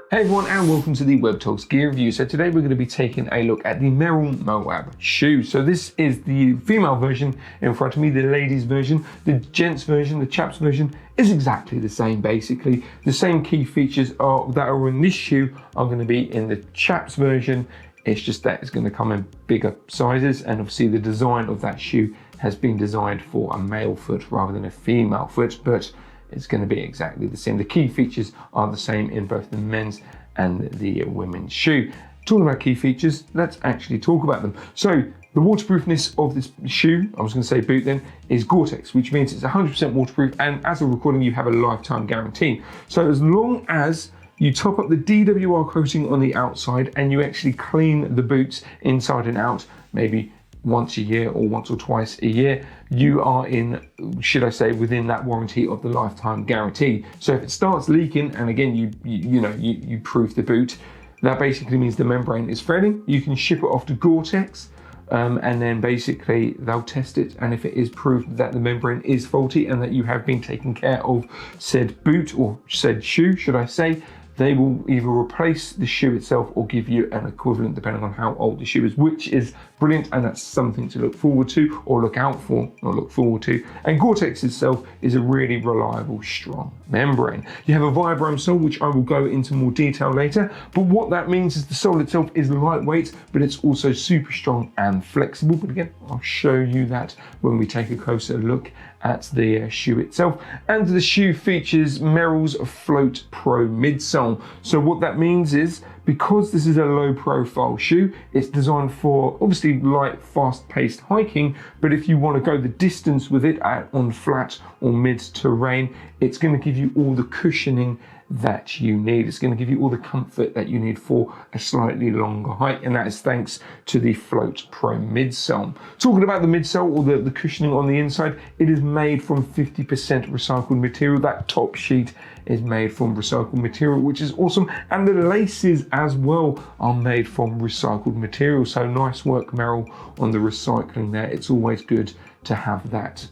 Hey everyone, and welcome to the Webtogs gear review. So today we're going to be taking a look at the Merrell Moab shoe. So this is the female version in front of me, the ladies version. The gents version, the chaps version is exactly the same basically. The same key features that are in this shoe are going to be in the chaps version. It's just that it's going to come in bigger sizes, and obviously the design of that shoe has been designed for a male foot rather than a female foot, but it's going to be exactly the same. The key features are the same in both the men's and the women's shoe. Talking about key features, let's actually talk about them. So the waterproofness of this shoe, I was going to say boot then, is Gore-Tex, which means it's 100% waterproof, and as of recording you have a lifetime guarantee. So as long as you top up the DWR coating on the outside and you actually clean the boots inside and out, maybe once a year or once or twice a year, you are in, should I say, within that warranty of the lifetime guarantee. So if it starts leaking, and again you proof the boot, that basically means the membrane is failing. You can ship it off to Gore-Tex, and then basically they'll test it, and if it is proved that the membrane is faulty and that you have been taking care of said boot or said shoe, should I say, they will either replace the shoe itself or give you an equivalent depending on how old the shoe is, which is brilliant, and that's something to look forward to, or look out for, or look forward to. And Gore-Tex itself is a really reliable, strong membrane. You have a Vibram sole, which I will go into more detail later, but what that means is the sole itself is lightweight, but it's also super strong and flexible. But again, I'll show you that when we take a closer look at the shoe itself. And the shoe features Merrell's FloatPro midsole. So what that means is, because this is a low profile shoe, it's designed for obviously light, fast paced hiking, but if you want to go the distance with it on flat or mid terrain, it's going to give you all the cushioning that you need. It's going to give you all the comfort that you need for a slightly longer hike, and that is thanks to the FloatPro midsole. Talking about the midsole, or the cushioning on the inside, it is made from 50% recycled material. That top sheet is made from recycled material, which is awesome, and the laces as well are made from recycled material. So nice work, Merrell, on the recycling there. It's always good to have that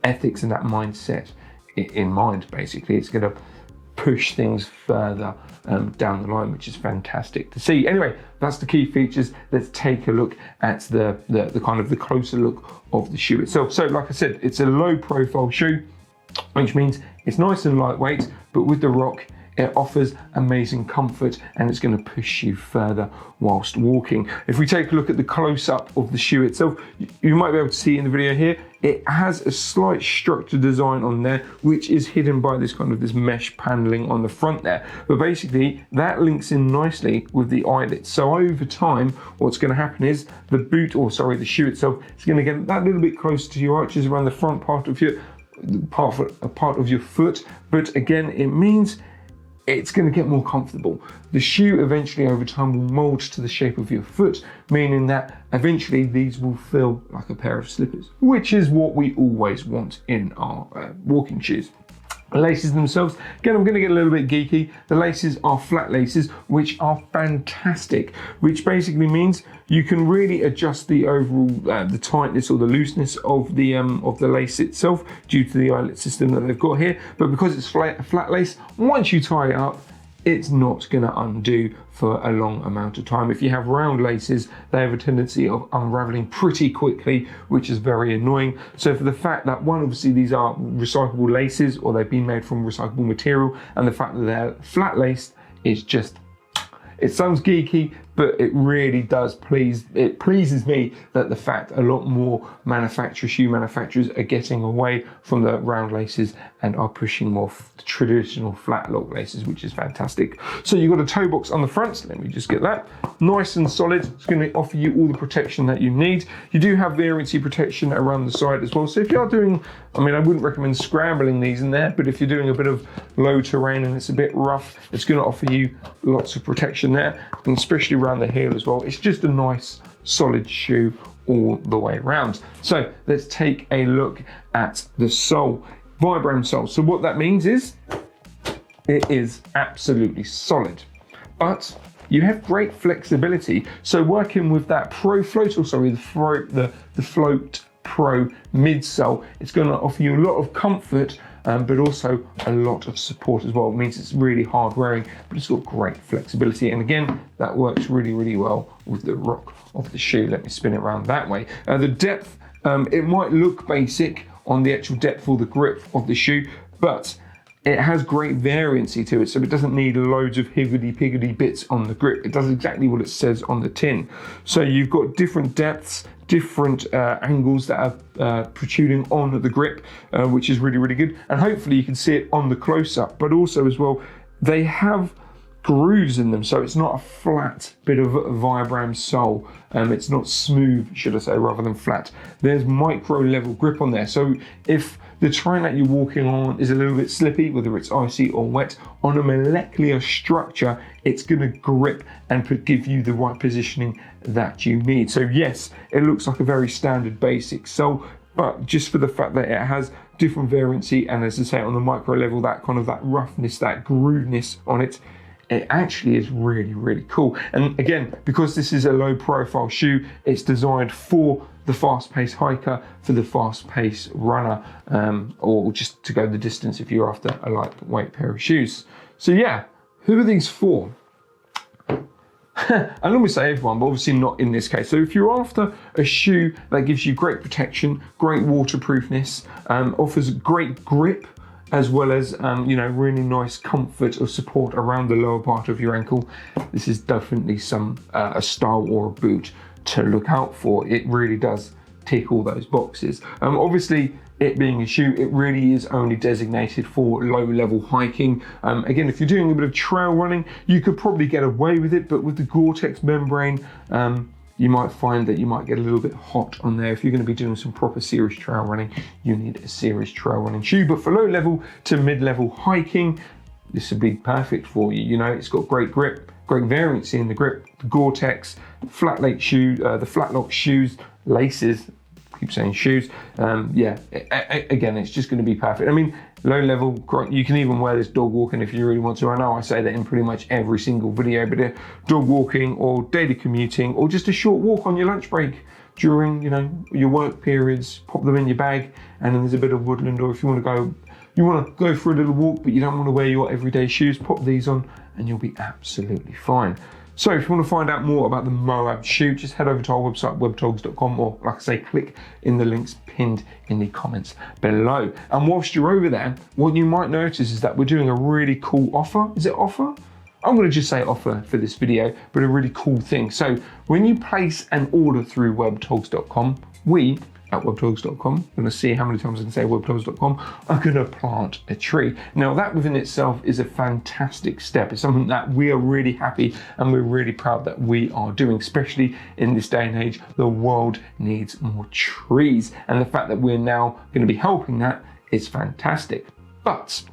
ethics and that mindset in mind. Basically, it's going to push things further down the line, which is fantastic to see. Anyway, that's the key features. Let's take a look at the kind of the closer look of the shoe itself. So like I said, it's a low profile shoe, which means it's nice and lightweight, but with the rock, it offers amazing comfort, and it's going to push you further whilst walking. If we take a look at the close-up of the shoe itself, you might be able to see in the video here, it has a slight structured design on there, which is hidden by this kind of this mesh paneling on the front there. But basically, that links in nicely with the eyelets. So over time, what's going to happen is the shoe itself is going to get that little bit closer to your arches around the front part of your foot. But again, it means it's going to get more comfortable. The shoe eventually over time will mold to the shape of your foot, meaning that eventually these will feel like a pair of slippers, which is what we always want in our walking shoes. The laces themselves, again, I'm going to get a little bit geeky. The laces are flat laces, which are fantastic, which basically means you can really adjust the overall the tightness or the looseness of the lace itself due to the eyelet system that they've got here. But because it's flat lace, once you tie it up, it's not going to undo for a long amount of time. If you have round laces, they have a tendency of unraveling pretty quickly, which is very annoying. So for the fact that, one, obviously these are recyclable laces, or they've been made from recyclable material, and the fact that they're flat laced is just, it sounds geeky, but it really does pleases me that the fact a lot more shoe manufacturers are getting away from the round laces and are pushing more traditional flat lock laces, which is fantastic. So you've got a toe box on the front. Let me just get that. Nice and solid. It's going to offer you all the protection that you need. You do have variancy protection around the side as well. So if you're doing, I wouldn't recommend scrambling these in there, but if you're doing a bit of low terrain and it's a bit rough, it's going to offer you lots of protection there, and especially around the heel as well. It's just a nice solid shoe all the way around. So let's take a look at the sole. Vibram sole. So what that means is it is absolutely solid, but you have great flexibility. So working with that the FloatPro Pro midsole. It's going to offer you a lot of comfort, but also a lot of support as well. It means it's really hard wearing, but it's got great flexibility. And again, that works really, really well with the rock of the shoe. Let me spin it around that way. The depth, it might look basic on the actual depth or the grip of the shoe, but it has great variancy to it, so it doesn't need loads of higgledy-piggledy bits on the grip. It does exactly what it says on the tin. So you've got different depths, different angles that are protruding on the grip, which is really, really good. And hopefully you can see it on the close-up, but also as well, they have grooves in them, so it's not a flat bit of Vibram sole. It's not smooth, should I say, rather than flat. There's micro level grip on there, so if the terrain that you're walking on is a little bit slippy, whether it's icy or wet, on a molecular structure, it's going to grip and give you the right positioning that you need. So yes, it looks like a very standard basic sole, but just for the fact that it has different variancy, and as I say, on the micro level, that kind of that roughness, that grooveness on it, it actually is really, really cool. And again, because this is a low profile shoe, it's designed for the fast-paced hiker, for the fast-paced runner, or just to go the distance if you're after a lightweight pair of shoes. So yeah, who are these for? I normally say everyone, but obviously not in this case. So if you're after a shoe that gives you great protection, great waterproofness, offers great grip, as well as you know, really nice comfort or support around the lower part of your ankle, this is definitely a style or a boot to look out for. It really does tick all those boxes. Obviously, it being a shoe, it really is only designated for low-level hiking. Again, if you're doing a bit of trail running, you could probably get away with it, but with the Gore-Tex membrane, you might find that you might get a little bit hot on there. If you're going to be doing some proper serious trail running, you need a serious trail running shoe. But for low-level to mid-level hiking, this would be perfect for you. You know, it's got great grip, great variancy in the grip. The Gore-Tex flat lock shoe, the flat lock shoes, laces, keep saying shoes. Yeah, again, it's just going to be perfect. I mean, low level, you can even wear this dog walking if you really want to. I know I say that in pretty much every single video, but dog walking or daily commuting or just a short walk on your lunch break during, you know, your work periods, pop them in your bag, and then there's a bit of woodland, or if you want to go for a little walk, but you don't want to wear your everyday shoes, pop these on and you'll be absolutely fine. So if you want to find out more about the Moab shoe, just head over to our website, webtogs.com, or like I say, click in the links pinned in the comments below. And whilst you're over there, what you might notice is that we're doing a really cool offer. Is it offer? I'm going to just say offer for this video, but a really cool thing. So when you place an order through webtogs.com, we at webtogs.com, I'm going to see how many times I can say webtogs.com, are going to plant a tree. Now that within itself is a fantastic step. It's something that we are really happy and we're really proud that we are doing, especially in this day and age. The world needs more trees, and the fact that we're now going to be helping that is fantastic. But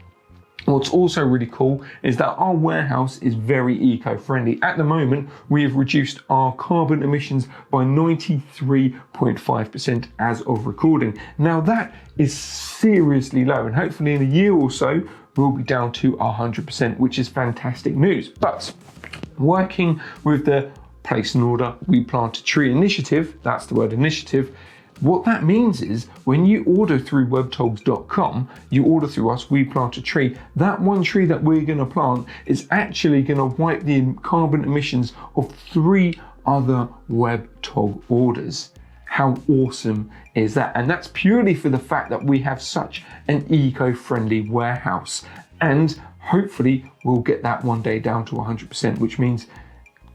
what's also really cool is that our warehouse is very eco-friendly. At the moment, we have reduced our carbon emissions by 93.5% as of recording. Now that is seriously low, and hopefully in a year or so, we'll be down to 100%, which is fantastic news. But working with the Place an Order, We Plant a Tree initiative, that's the word initiative, what that means is when you order through webtogs.com, you order through us, we plant a tree. That one tree that we're going to plant is actually going to wipe the carbon emissions of 3 other Webtog orders. How awesome is that? And that's purely for the fact that we have such an eco-friendly warehouse. And hopefully we'll get that one day down to 100%, which means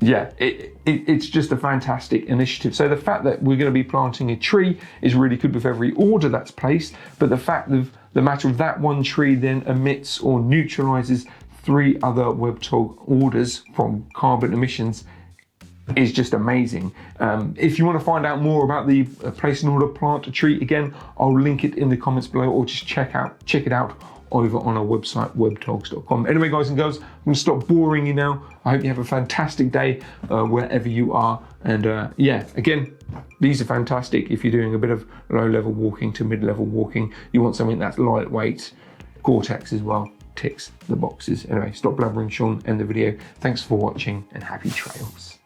yeah, it's just a fantastic initiative. So the fact that we're going to be planting a tree is really good with every order that's placed, but the fact of the matter of that one tree then emits or neutralizes 3 other Webtog orders from carbon emissions is just amazing. If you want to find out more about the Place an Order, Plant a Tree, again, I'll link it in the comments below, or just check it out over on our website, webtogs.com. Anyway, guys and girls, I'm going to stop boring you now. I hope you have a fantastic day wherever you are. And yeah, again, these are fantastic if you're doing a bit of low-level walking to mid-level walking. You want something that's lightweight. Gore-Tex as well ticks the boxes. Anyway, stop blabbering, Sean, end the video. Thanks for watching and happy trails.